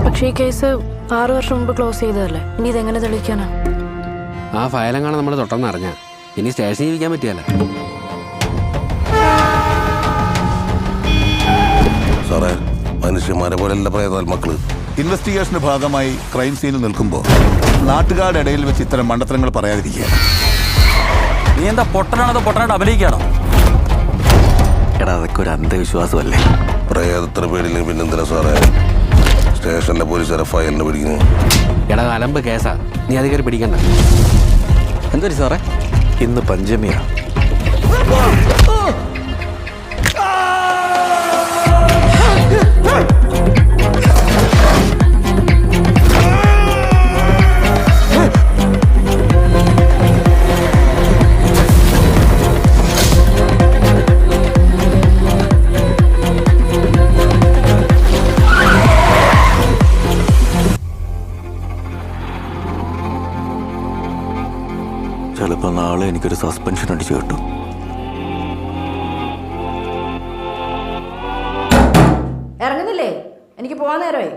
പക്ഷേ ഈ കേസ് 6 വർഷം മുമ്പ് ക്ലോസ് ചെയ്തതല്ലേ, ഇനി ഇതെങ്ങനെ തെളിയിക്കാനാ? ആ ഫയലെങ്ങാണ് നമ്മൾ തൊട്ടെന്ന് അറിഞ്ഞ ഇനി സ്റ്റേഷനിൽ ഇരിക്കാൻ പറ്റിയല്ല. സാറേ, മനുഷ്യന്മാരെ പോലെയല്ല പ്രേതാത്മാക്കള്. ഇൻവെസ്റ്റിഗേഷന്റെ ഭാഗമായി ക്രൈം സീനിൽ നിൽക്കുമ്പോൾ നാട്ടുകാരുടെ ഇടയിൽ വെച്ച് ഇത്തരം മണ്ടത്തരങ്ങൾ പറയാതിരിക്കുക. നീ എന്താ പൊട്ടനാണോ പൊട്ടനായിട്ട് അഭിനയിക്കാണോ? എടാ, അതൊക്കെ ഒരു അന്ധവിശ്വാസമല്ലേ. പ്രേതത്തിന് പേടിയില്ലെങ്കിൽ പിന്നെന്തിനാ സാറേ സ്റ്റേഷനിലെ പോലീസുകാരെ ഫയലിന് പിടിക്കുന്നു? എടാ, അലമ്പ് കേസാ, നീ അത് കയറി പിടിക്കണ്ട. എന്തൊരു സാറേ, ഇന്ന് പഞ്ചമിയാ. ചിലപ്പോൾ നാളെ എനിക്കൊരു സസ്പെൻഷൻ അടിച്ചു കിട്ടും. ഇറങ്ങുന്നില്ലേ? എനിക്ക് പോവാൻ നേരമായി.